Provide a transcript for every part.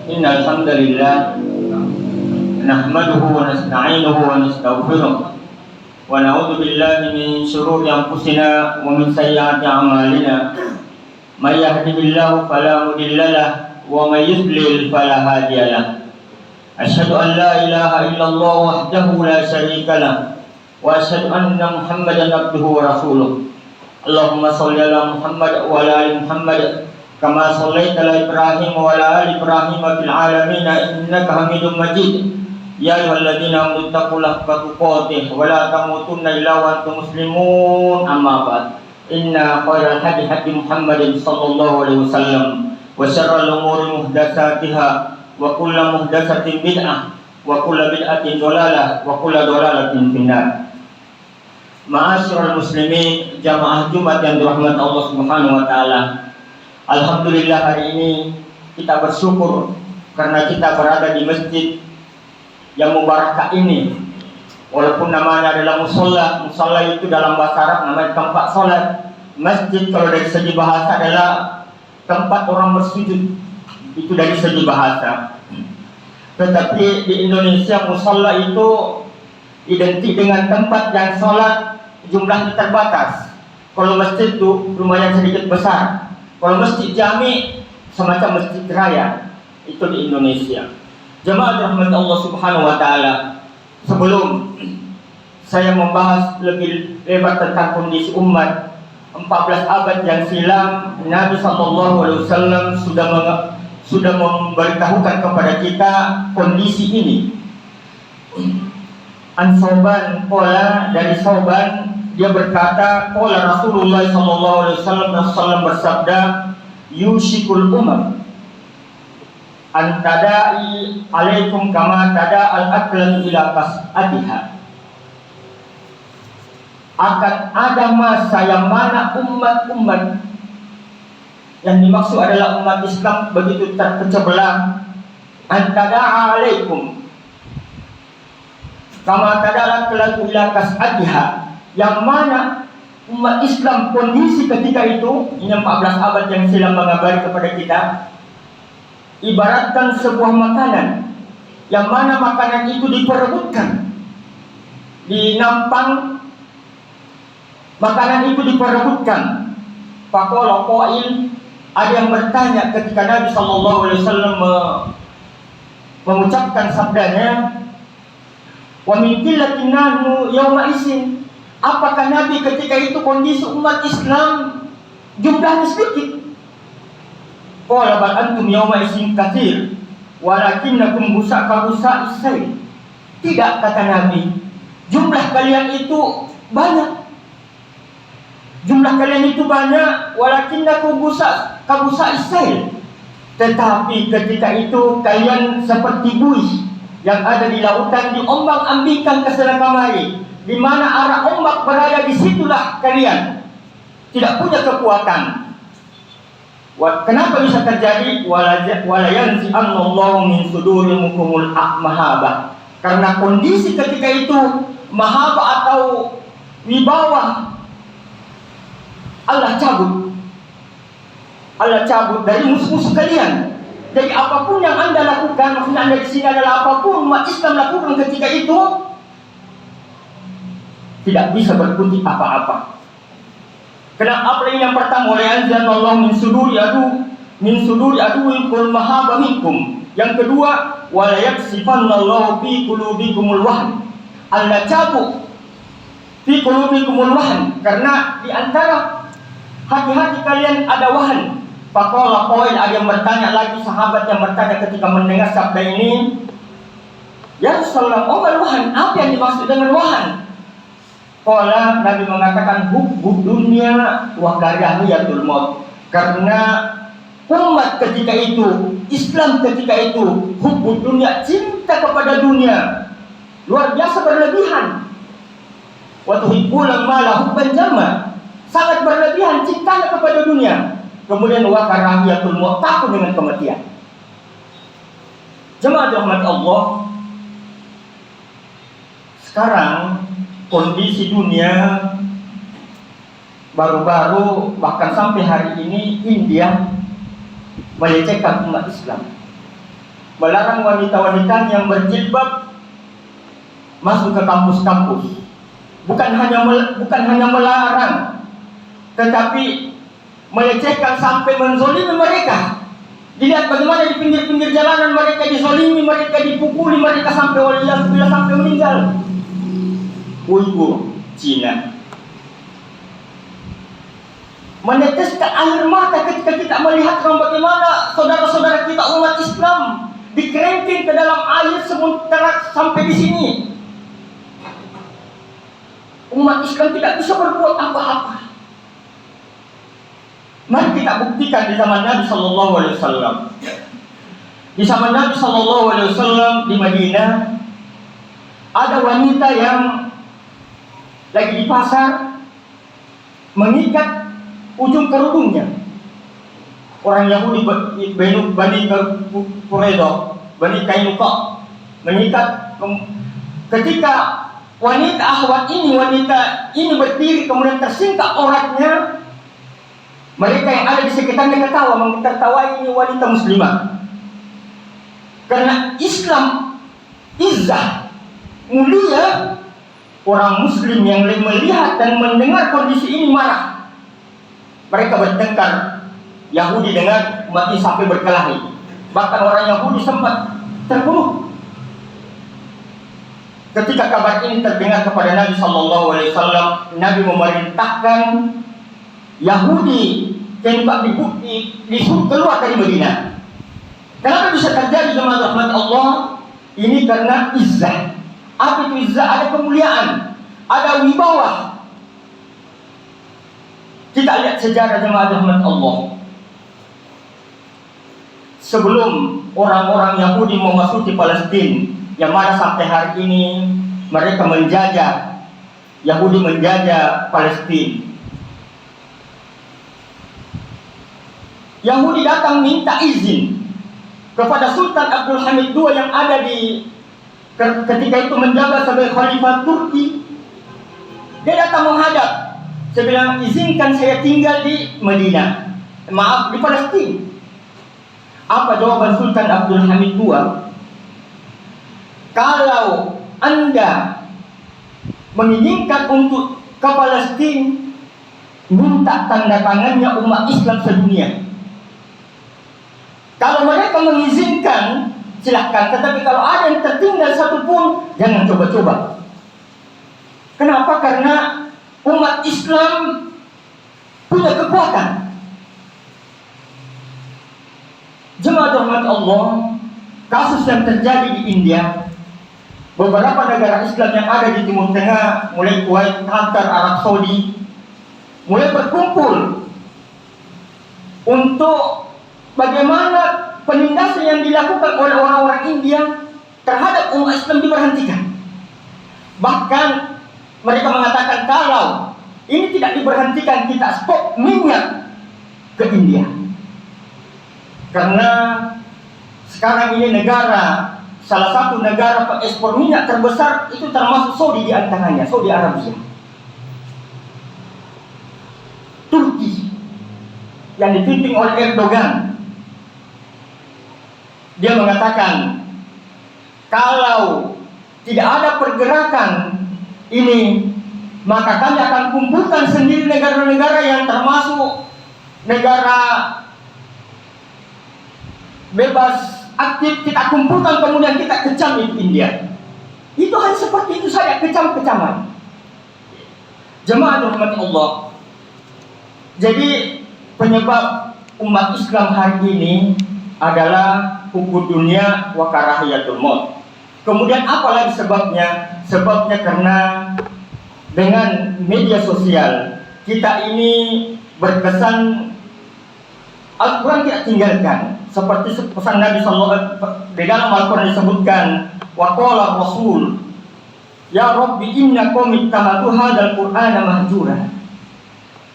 إن الحمد لله نحمده ونستعينه ونستغفره ونعوذ بالله من شرور أنفسنا ومن سيئات أعمالنا من يهده الله فلا مضل له ومن يضلل فلا هادي له أشهد أن لا إله إلا الله وحده لا شريك له وأشهد أن محمدا عبده ورسوله اللهم صل على محمد وعلى آل محمد كما صليت على إبراهيم وعلى آل إبراهيم في العالمين إنك حميد مجيد يا أيها الذين آمنوا اتقوا الله حق تقاته ولا تموتن إلا وأنتم مسلمون أما بعد إن خير الهدي هدي محمد صلى الله عليه وسلم وشر الأمور محدثاتها وكل محدثة بدعة وكل بدعة ضلالة وكل ضلالة في النار. Ma'asyiral muslimin, jamaah Jumat yang dirahmati Allah Subhanahu wa taala. Alhamdulillah hari ini kita bersyukur karena kita berada di masjid yang mubarakah ini. Walaupun namanya adalah musalla, musalla itu dalam bahasa Arab namanya tempat salat. Masjid kalau dari segi bahasa adalah tempat orang bersujud. Itu dari segi bahasa. Tetapi di Indonesia musalla itu identik dengan tempat yang salat jumlahnya terbatas. Kalau masjid itu lumayan sedikit besar. Kalau masjid jami semacam masjid raya itu di Indonesia. Jemaah dirahmati Allah Subhanahu wa taala. Sebelum saya membahas lebih lebar tentang kondisi umat 14 abad yang silam, Nabi sallallahu alaihi wasallam sudah memberitahukan kepada kita kondisi ini. An Sauban qala, dari Sauban dia berkata, qala Rasulullah sallallahu alaihi wasallam bersabda, yushikul umam an tada'i alaikum kama tada al-aklan ila qas'atiha. Akan ada masa yang mana umat-umat yang dimaksud adalah umat Islam begitu terpecah belah, an tada'a alaikum kama tada al-aklan ila qas'atiha, yang mana umat Islam kondisi ketika itu, ini 14 abad yang silam mengabari kepada kita, ibaratkan sebuah makanan yang mana makanan itu diperebutkan, dinampang, makanan itu diperebutkan. Faqala qail, ada yang bertanya ketika Nabi sallallahu alaihi wasallam mengucapkan sabdanya, wa min qillatin nahnu yauma isin, apakah Nabi ketika itu kondisi umat Islam jumlahnya sedikit? Qala bal antum yawma isin katsir walakinnakum busaka busa'is. Tidak, kata Nabi, jumlah kalian itu banyak. Jumlah kalian itu banyak, walakinnakum busaka busa'is. Tetapi ketika itu kalian seperti buih yang ada di lautan, diombang-ambingkan ke sana kemari. Di mana arah ombak berada, di situlah kalian tidak punya kekuatan. Kenapa bisa terjadi? Walayanzi annallahu min sudurimukumul mahabah. Karena kondisi ketika itu mahabah atau wibawa Allah cabut. Allah cabut dari musuh-musuh kalian. Jadi apapun yang Anda lakukan, maksudnya Anda di sini adalah apapun umat Islam lakukan ketika itu tidak bisa berkunci apa-apa. Kenapa? Apalagi yang pertama, oleh anzalallahu min suduri aduwikum mahaba minkum. Yang kedua, wala yaksifannallahu fi qulubikumul wahn. Allah cabut fi qulubikumul wahn, karena di antara hati-hati kalian ada wahn. Faqala qail, ada yang bertanya lagi, sahabat yang bertanya ketika mendengar sabda ini, ya Rasulullah, wahn, apa yang dimaksud dengan wahn? Qala, Nabi mengatakan hubbud dunya wa karahiyatul maut. Karena umat ketika itu, Islam ketika itu, hubbud dunya, cinta kepada dunia luar biasa berlebihan. Wa tuhibbul mala hubban jamma, sangat berlebihan cintanya kepada dunia. Kemudian wa karahiyatul maut, takut dengan kematian. Jemaah rahmat Allah, sekarang kondisi dunia baru-baru bahkan sampai hari ini India melecehkan umat Islam. melarang wanita-wanita yang berjilbab masuk ke kampus-kampus. Bukan hanya melarang, tetapi melecehkan sampai menzolimi mereka. Dilihat bagaimana di pinggir-pinggir jalanan mereka dizolimi, mereka dipukuli, mereka sampai waliyahulillah sampai meninggal. Uyghur, Cina, meneteskan air mata ketika kita melihat bagaimana saudara-saudara kita umat Islam dikerengking ke dalam air sementara sampai di sini. Umat Islam tidak bisa berbuat apa-apa. Mari kita buktikan di zaman Nabi Sallallahu Alaihi Wasallam. Di zaman Nabi Sallallahu Alaihi Wasallam di Madinah ada wanita yang lagi di pasar mengikat ujung kerudungnya. Orang Yahudi Bani Quraidah, Bani Kainuqa mengikat. Ketika wanita ini berdiri kemudian tersingkap auratnya, mereka yang ada di sekitarnya tertawa ini wanita muslimah. Karena Islam izzah, mulia, orang muslim yang melihat dan mendengar kondisi ini marah. Mereka bertengkar, Yahudi dengan umat Islam sampai berkelahi. Bahkan orang Yahudi sempat terbunuh. Ketika kabar ini terdengar kepada Nabi Sallallahu Alaihi Wasallam, Nabi memerintahkan Yahudi tembak disuruh keluar dari Madinah. Kenapa bisa terjadi jemaah rahmat Allah? Ini karena izzah. Apa itu izzah? Ada kemuliaan, ada wibawa. Kita lihat sejarah jemaah rahmat Allah. Sebelum orang-orang Yahudi memasuki Palestina, yang mana sampai hari ini mereka menjajah, Yahudi menjajah Palestina. Yahudi datang minta izin kepada Sultan Abdul Hamid II yang ada di ketika itu menjabat sebagai khalifah Turki. Dia datang menghadap, saya bilang izinkan saya tinggal di Madinah, di Palestina. Apa jawaban Sultan Abdul Hamid II? Kalau Anda menginginkan untuk ke Palestina, minta tanda tangannya umat Islam sedunia. Kalau mereka mengizinkan, silahkan. Tetapi kalau ada yang tertinggal satu pun, jangan coba-coba. Kenapa? Karena umat Islam punya kekuatan. Jemaah rahmat Allah, kasus yang terjadi di India, beberapa negara Islam yang ada di Timur Tengah, mulai Kuwait, Qatar, Arab Saudi, mulai berkumpul untuk bagaimana penindasan yang dilakukan oleh orang-orang India terhadap umat Islam diberhentikan. Bahkan mereka mengatakan kalau ini tidak diberhentikan, kita stop minyak ke India. Karena sekarang ini salah satu negara pengekspor minyak terbesar itu termasuk Saudi di antaranya, Saudi Arabia. Turki yang dipimpin oleh Erdogan, dia mengatakan kalau tidak ada pergerakan ini, maka kami akan kumpulkan sendiri negara-negara yang termasuk negara bebas aktif, kita kumpulkan kemudian kita kecam itu India. Itu hanya seperti itu saja, kecam-kecaman. Jemaah rahmat Allah. Jadi penyebab umat Islam hari ini adalah hubud dunia wa karahiyatul maut. Kemudian apa lagi sebabnya? Sebabnya karena dengan media sosial kita ini berkesan Al-Quran tidak tinggalkan. Seperti pesan Nabi SAW di dalam Al-Quran disebutkan, wa qala Rasul, ya Rabbi inna qaumi ittakhadhu hadzal Qur'ana mahjura.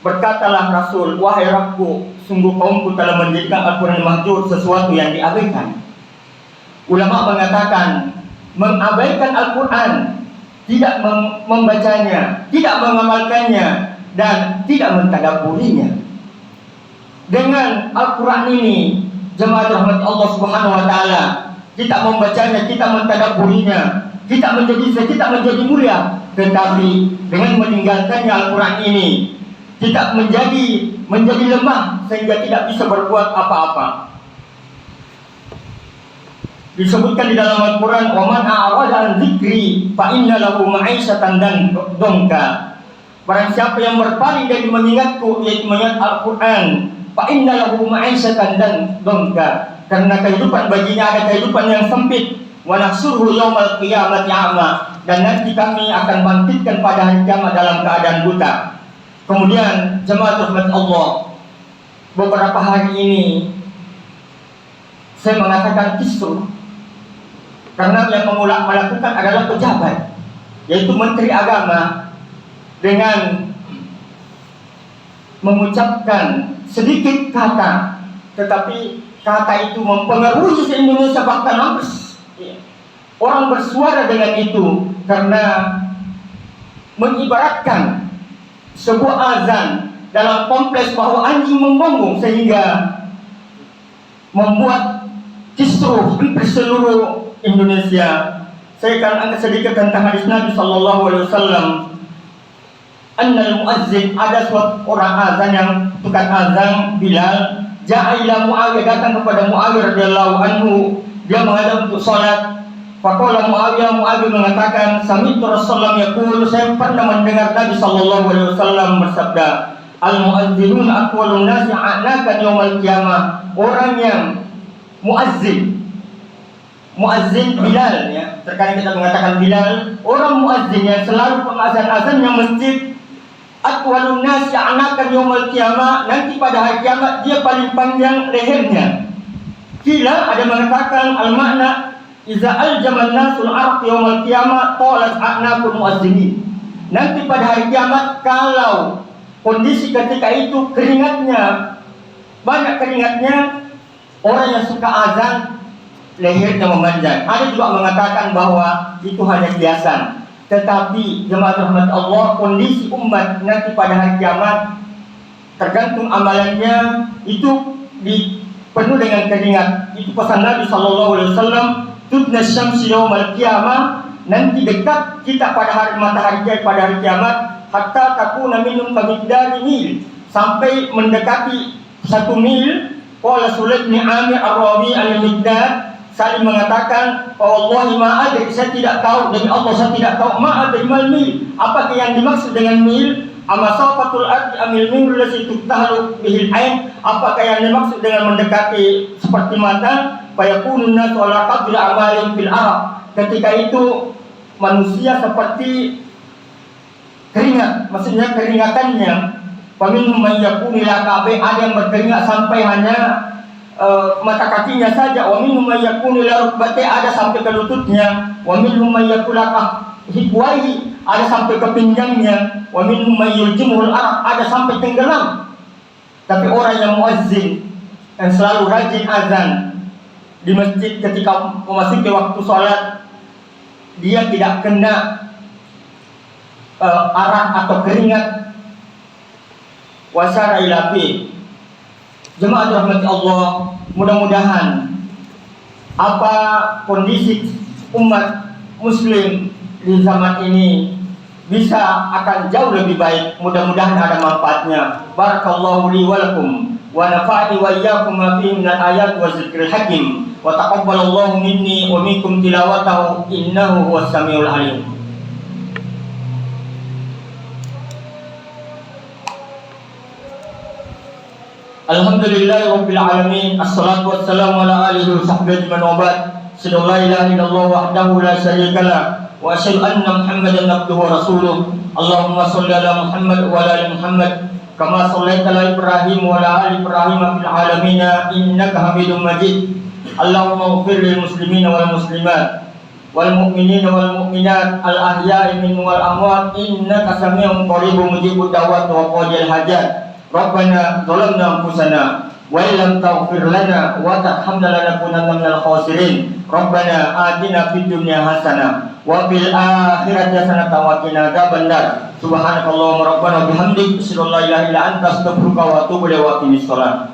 Berkatalah Rasul, wahai Rabbku, sungguh kaumku telah menjadikan Al-Quran mahjur, sesuatu yang diabaikan. Ulama mengatakan mengabaikan Al-Quran, tidak membacanya, tidak mengamalkannya, dan tidak mentadabburinya. Dengan Al-Quran ini, jemaah rahmat Allah Subhanahu wa taala, kita membacanya, kita mentadabburinya, kita menjadi mulia. Tetapi dengan meninggalkannya Al-Quran ini, kita menjadi lemah sehingga tidak bisa berbuat apa-apa. Disebutkan di dalam Al-Quran, "Wa man a'rada an dzikri fa inna lahu ma'isyatan dhanka." Barang siapa yang berpaling dari mengingatku, yaitu mengingat Al-Quran, fa inna lahu ma'isyatan dhanka, karena kehidupan baginya ada kehidupan yang sempit. Wa nahsyuruhu yaumal qiyamati a'ma, dan nanti kami akan bangkitkan pada hari kiamat dalam keadaan buta. Kemudian jemaah rahmat Allah, beberapa hari ini saya mengatakan kisruh, karena yang melakukan adalah pejabat, yaitu Menteri Agama, dengan mengucapkan sedikit kata, tetapi kata itu mempengaruhi se-Indonesia, bahkan hampir orang bersuara dengan itu, karena mengibaratkan sebuah azan dalam kompleks bahwa anjing menggonggong, sehingga membuat kisruh hampir seluruh Indonesia. Saya akan angkat sedikit tentang hadis Nabi Sallallahu Alaihi Wasallam. Annal muazzin, ada suatu orang azan yang tukang azan, Bilal, ja'ila Muawiyah, datang kepada Muawiyah radhiyallahu anhu, dia menghadap untuk salat. Faqala Muawiyah mengatakan, sami'tu Rasulullah yaqul, saya pernah mendengar Nabi Sallallahu Alaihi Wasallam bersabda, al-mu'azzinun aqwalun nasi a'nakan yaumal qiyamah. Orang yang muazzin Bilal, ya, terkadang kita mengatakan Bilal, orang muazzin yang selalu pengazan-azannya masjid, aqwalun nasi a'nakan yaumal qiyamah, nanti pada hari kiamat dia paling panjang lehernya. Kila ada mengatakan al-makna iza al-jamal nasul arq yaumal qiyamah talat a'naqul muazzinin. Nanti pada hari kiamat, kalau kondisi ketika itu banyak keringatnya, orang yang suka azan lehernya memanjang. Ada juga mengatakan bahwa itu hanya kiasan. Tetapi jemaah rahmat Allah, kondisi umat nanti pada hari kiamat tergantung amalannya, itu penuh dengan keringat. Itu pesan Nabi Sallallahu Alaihi Wasallam, tudna syamsi yaumal qiyamah, nanti dekat kita pada matahari pada hari kiamat, hatta takuna minum kamidari mil, sampai mendekati 1 mil. Qala Sulaim bin Amir Ar-Rawi al-Miqdad saling mengatakan, wallahi ma adri, saya tidak tahu, demi Allah saya tidak tahu, ma adri mal mil, apakah yang dimaksud dengan mil, amasafatul ardi amil mil lati tutahlu bihil ain, apakah yang dimaksud dengan mendekati seperti mata, fayakunun nasu ala qadri amalin fil arab. Ketika itu manusia seperti keringat, maksudnya keringatannya, faminhum man yakunu ila ka'bih, ada yang berkeringat sampai hanya mata kakinya saja, wa minhum man yakunu ila rukbatih, ada sampai ke lututnya, wa minhum man yakunu ila hikwahi, ada sampai ke pinggangnya, wa minhum man yuljimuhul araq, ada sampai tenggelam. Tapi orang yang muazzin, yang selalu rajin azan di masjid ketika memasuki waktu sholat, dia tidak kena arak atau keringat. Wasyara ilafi. Jemaah rahmati Allah, mudah-mudahan apa kondisi umat muslim di zaman ini bisa akan jauh lebih baik. Mudah-mudahan ada manfaatnya. Barakallahu li wa lakum wa nafa'ani wa iyyakum ma fihi minal ayat wa zikril hakim, wa taqabbalallahu minni wa minkum tilawatahu innahu huwas samiul alim. Alhamdulillahi rabbil alamin, assalatu wassalamu ala alihi wa sahbihi man wabad. Asyhadu la ilaha illallah wahdahu la syarikalah, wa asyhadu anna Muhammadan abduhu wa rasuluh. Allahumma shalli ala Muhammad wa ala ali Muhammad kama shallaita ala Ibrahim wa ala ali Ibrahim fil alamin innaka Hamidum Majid. Allahumma ighfir lil muslimina wal muslimat wal mu'minina wal mu'minat al ahya'i minhum wal amwat innaka sami'un qaribun mujibud da'wat wa qadil hajat. Rabbana zalamna anfusana wa illam taghfir lana wa tarhamna lanakunanna minal khasirin. Rabbana atina fid dunya hasanah wa fil akhirati hasanah wa qina adzabannar. Subhanakallahumma rabbana bihamdik asyhadu an la ilaha illa anta astaghfiruka wa atubu ilaik wa aqimis shalah.